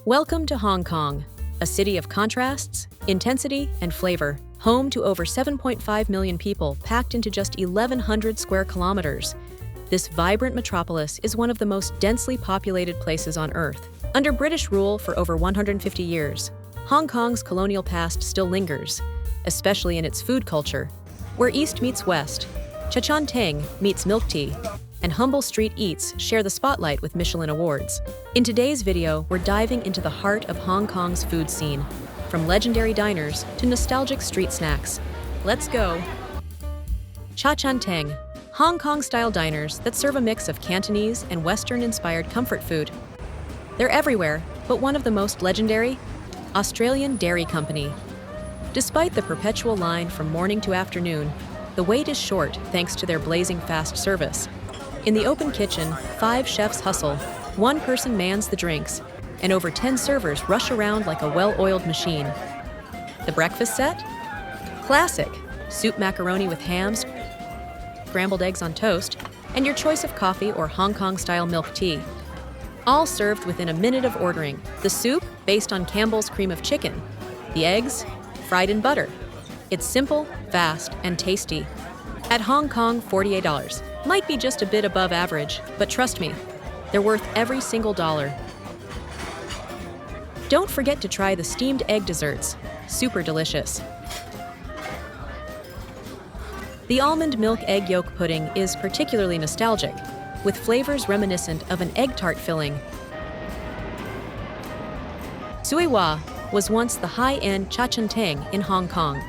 Welcome to Hong Kong, a city of contrasts, intensity, and flavor, home to over 7.5 million people packed into just 1,100 square kilometers. This vibrant metropolis is one of the most densely populated places on Earth. Under British rule for over 150 years, Hong Kong's colonial past still lingers, especially in its food culture, where East meets West, Teng meets milk tea, and humble street eats share the spotlight with Michelin awards. In today's video, we're diving into the heart of Hong Kong's food scene, from legendary diners to nostalgic street snacks. Let's go! Teng, Hong Kong-style diners that serve a mix of Cantonese and Western-inspired comfort food. They're everywhere, but one of the most legendary? Australian Dairy Company. Despite the perpetual line from morning to afternoon, the wait is short thanks to their blazing fast service. In the open kitchen, 5 chefs hustle, 1 person mans the drinks, and over 10 servers rush around like a well-oiled machine. The breakfast set? Classic. Soup macaroni with hams, scrambled eggs on toast, and your choice of coffee or Hong Kong-style milk tea. All served within a minute of ordering. The soup, based on Campbell's cream of chicken. The eggs, fried in butter. It's simple, fast, and tasty. At Hong Kong, $48. Might be just a bit above average, but trust me, they're worth every single dollar. Don't forget to try the steamed egg desserts. Super delicious. The almond milk egg yolk pudding is particularly nostalgic, with flavors reminiscent of an egg tart filling. Sui Wa was once the high-end Teng in Hong Kong,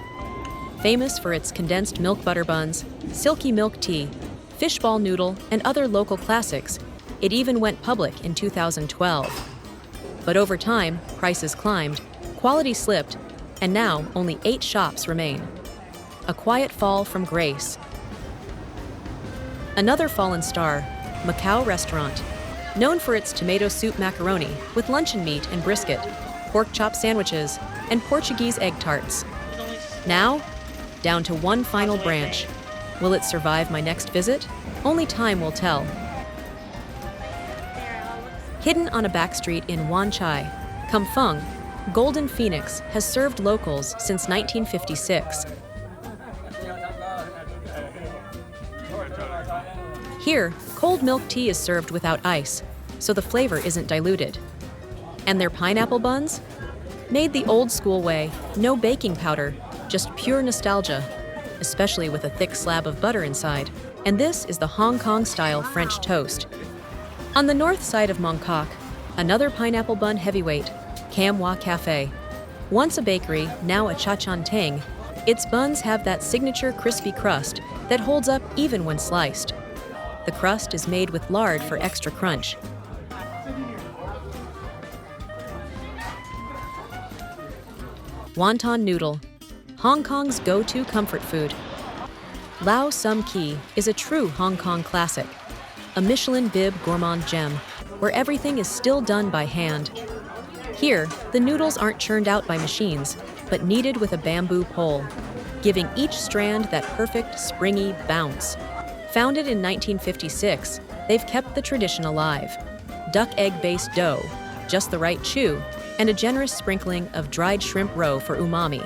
famous for its condensed milk butter buns, silky milk tea, fishball noodle, and other local classics. It even went public in 2012. But over time, prices climbed, quality slipped, and now only 8 shops remain. A quiet fall from grace. Another fallen star, Macau Restaurant, known for its tomato soup macaroni with luncheon meat and brisket, pork chop sandwiches, and Portuguese egg tarts. Now, down to 1 final branch. Will it survive my next visit? Only time will tell. Hidden on a backstreet in Wan Chai, Kampong, Golden Phoenix has served locals since 1956. Here, cold milk tea is served without ice, so the flavor isn't diluted. And their pineapple buns? Made the old-school way, no baking powder, just pure nostalgia, especially with a thick slab of butter inside. And this is the Hong Kong-style French toast. On the north side of Mong Kok, another pineapple bun heavyweight, Cam Wah Cafe. Once a bakery, now a Teng, its buns have that signature crispy crust that holds up even when sliced. The crust is made with lard for extra crunch. Wonton Noodle, Hong Kong's go-to comfort food. Lao Sum Ki is a true Hong Kong classic, a Michelin bib gourmand gem, where everything is still done by hand. Here, the noodles aren't churned out by machines, but kneaded with a bamboo pole, giving each strand that perfect, springy bounce. Founded in 1956, they've kept the tradition alive. Duck egg-based dough, just the right chew, and a generous sprinkling of dried shrimp roe for umami.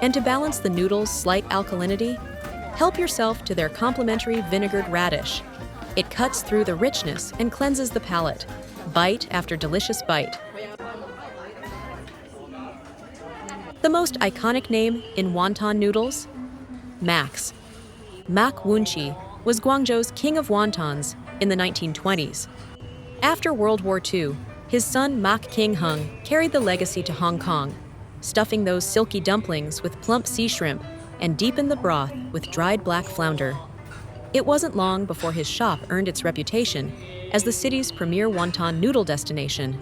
And to balance the noodles' slight alkalinity, help yourself to their complimentary vinegared radish. It cuts through the richness and cleanses the palate, bite after delicious bite. The most iconic name in wonton noodles? Max. Mak Wan Chai was Guangzhou's king of wontons in the 1920s. After World War II, his son Mak King Hung carried the legacy to Hong Kong, stuffing those silky dumplings with plump sea shrimp and deepened the broth with dried black flounder. It wasn't long before his shop earned its reputation as the city's premier wonton noodle destination.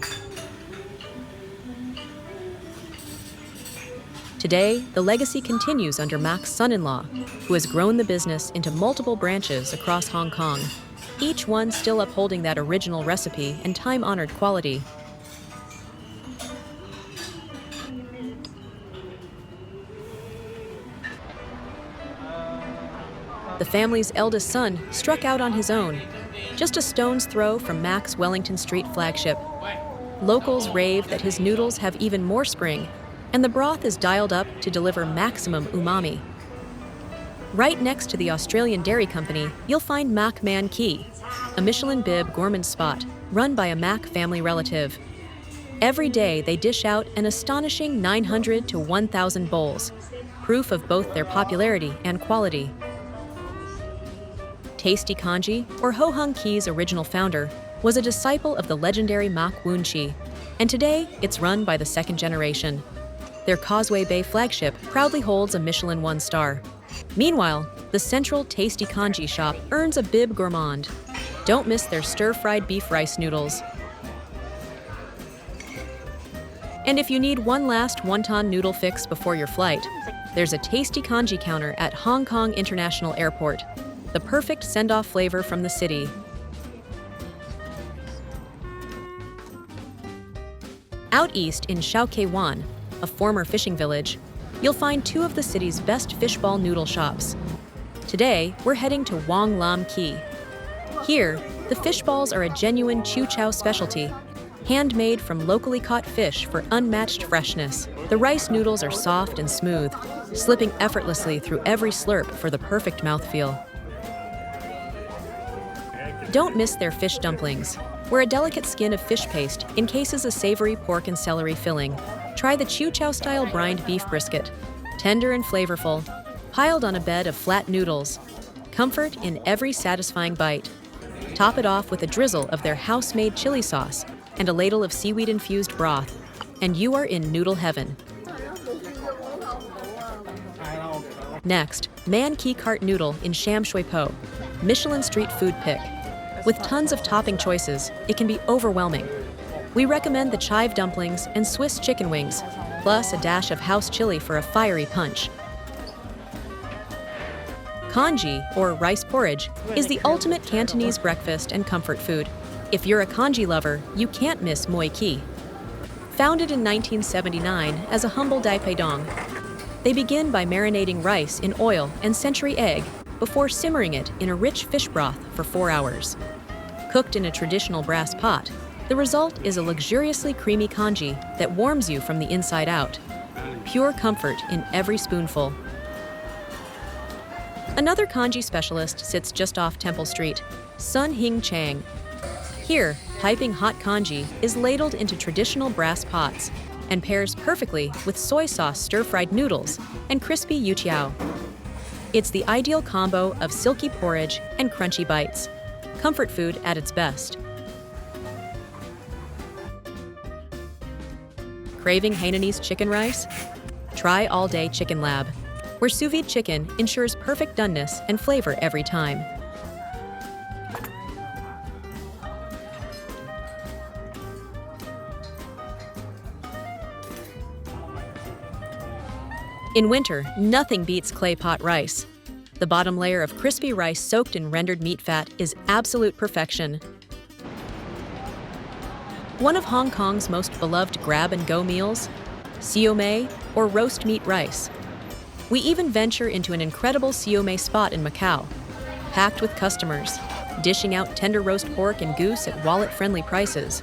Today, the legacy continues under Mac's son-in-law, who has grown the business into multiple branches across Hong Kong, each one still upholding that original recipe and time-honored quality. The family's eldest son struck out on his own, just a stone's throw from Mac's Wellington Street flagship. Locals rave that his noodles have even more spring, and the broth is dialed up to deliver maximum umami. Right next to the Australian dairy company, you'll find Mac Man Key, a Michelin bib gourmand spot run by a Mac family relative. Every day, they dish out an astonishing 900 to 1,000 bowls, proof of both their popularity and quality. Tasty Congee, or Ho Hung Key's original founder, was a disciple of the legendary Mak Wan Chai, and today it's run by the second generation. Their Causeway Bay flagship proudly holds a Michelin 1-star. Meanwhile, the central Tasty Congee shop earns a bib gourmand. Don't miss their stir-fried beef rice noodles. And if you need one last wonton noodle fix before your flight, there's a Tasty Congee counter at Hong Kong International Airport, the perfect send-off flavor from the city. Out east in Shau Kei Wan, a former fishing village, you'll find two of the city's best fishball noodle shops. Today, we're heading to Wong Lam Key. Here, the fishballs are a genuine Chu Chow specialty, handmade from locally caught fish for unmatched freshness. The rice noodles are soft and smooth, slipping effortlessly through every slurp for the perfect mouthfeel. Don't miss their fish dumplings, where a delicate skin of fish paste encases a savory pork and celery filling. Try the Chu Chow-style brined beef brisket, tender and flavorful, piled on a bed of flat noodles. Comfort in every satisfying bite. Top it off with a drizzle of their house-made chili sauce and a ladle of seaweed-infused broth, and you are in noodle heaven. Next, Man Ki Cart Noodle in Sham Shui Po, Michelin street food pick. With tons of topping choices, it can be overwhelming. We recommend the chive dumplings and Swiss chicken wings, plus a dash of house chili for a fiery punch. Congee, or rice porridge, is the ultimate Cantonese breakfast and comfort food. If you're a congee lover, you can't miss Moi Ki. Founded in 1979 as a humble dai pei dong, they begin by marinating rice in oil and century egg before simmering it in a rich fish broth for 4 hours. Cooked in a traditional brass pot, the result is a luxuriously creamy congee that warms you from the inside out. Pure comfort in every spoonful. Another congee specialist sits just off Temple Street, Sun Hing Chang. Here, piping hot congee is ladled into traditional brass pots and pairs perfectly with soy sauce stir-fried noodles and crispy youtiao. It's the ideal combo of silky porridge and crunchy bites. Comfort food at its best. Craving Hainanese chicken rice? Try All Day Chicken Lab, where sous vide chicken ensures perfect doneness and flavor every time. In winter, nothing beats clay pot rice. The bottom layer of crispy rice soaked in rendered meat fat is absolute perfection. One of Hong Kong's most beloved grab-and-go meals, siomai, or roast meat rice. We even venture into an incredible siomai spot in Macau, packed with customers, dishing out tender roast pork and goose at wallet-friendly prices.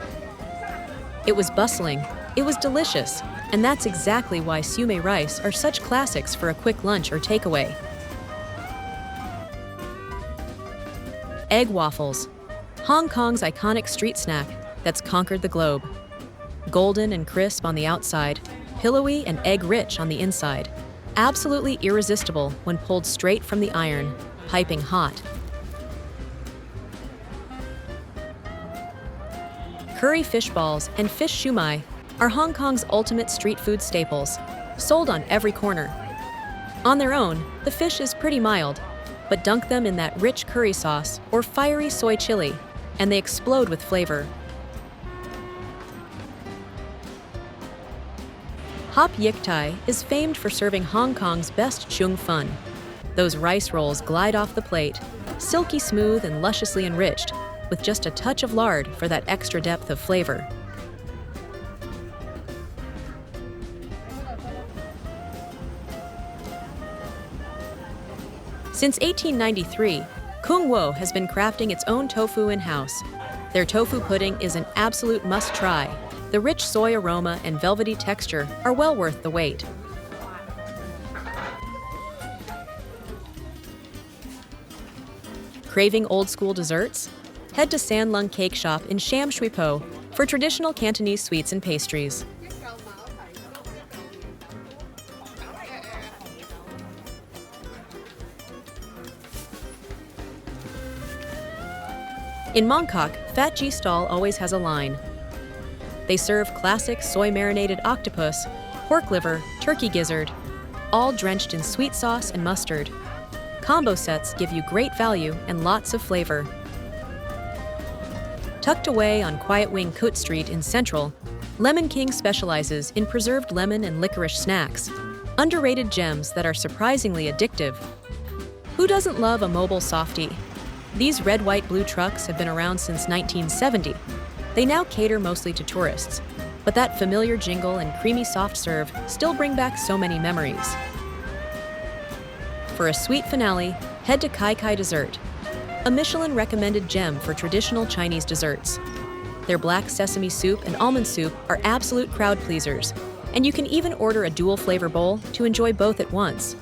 It was bustling, it was delicious, and that's exactly why siomai rice are such classics for a quick lunch or takeaway. Egg waffles, Hong Kong's iconic street snack that's conquered the globe. Golden and crisp on the outside, pillowy and egg-rich on the inside. Absolutely irresistible when pulled straight from the iron, piping hot. Curry fish balls and fish shumai are Hong Kong's ultimate street food staples, sold on every corner. On their own, the fish is pretty mild, but dunk them in that rich curry sauce or fiery soy chili, and they explode with flavor. Hop Yik Tai is famed for serving Hong Kong's best cheung fun. Those rice rolls glide off the plate, silky smooth and lusciously enriched, with just a touch of lard for that extra depth of flavor. Since 1893, Kung Wo has been crafting its own tofu in-house. Their tofu pudding is an absolute must-try, The rich soy aroma and velvety texture are well worth the wait. Craving old-school desserts? Head to San Lung Cake Shop in Sham Shui Po for traditional Cantonese sweets and pastries. In Mong Kok, Fat G Stall always has a line. They serve classic soy-marinated octopus, pork liver, turkey gizzard, all drenched in sweet sauce and mustard. Combo sets give you great value and lots of flavor. Tucked away on Quiet Wing Cote Street in Central, Lemon King specializes in preserved lemon and licorice snacks, underrated gems that are surprisingly addictive. Who doesn't love a mobile softie? These red, white, blue trucks have been around since 1970. They now cater mostly to tourists, but that familiar jingle and creamy soft serve still bring back so many memories. For a sweet finale, head to Kai Kai Dessert, a Michelin-recommended gem for traditional Chinese desserts. Their black sesame soup and almond soup are absolute crowd pleasers, and you can even order a dual-flavor bowl to enjoy both at once.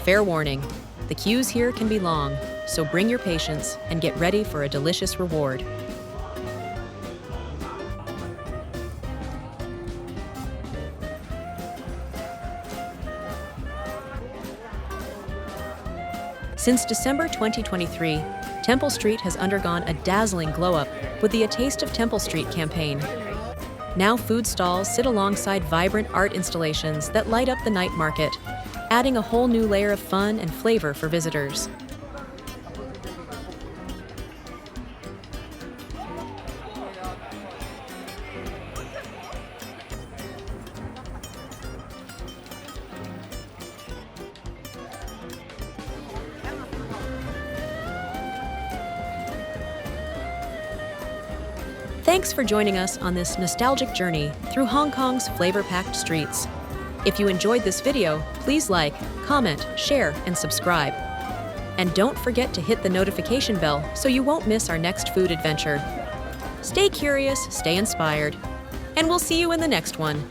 Fair warning, the queues here can be long, so bring your patience and get ready for a delicious reward. Since December 2023, Temple Street has undergone a dazzling glow-up with the A Taste of Temple Street campaign. Now food stalls sit alongside vibrant art installations that light up the night market, adding a whole new layer of fun and flavor for visitors. Thanks for joining us on this nostalgic journey through Hong Kong's flavor-packed streets. If you enjoyed this video, please like, comment, share, and subscribe. And don't forget to hit the notification bell so you won't miss our next food adventure. Stay curious, stay inspired, and we'll see you in the next one.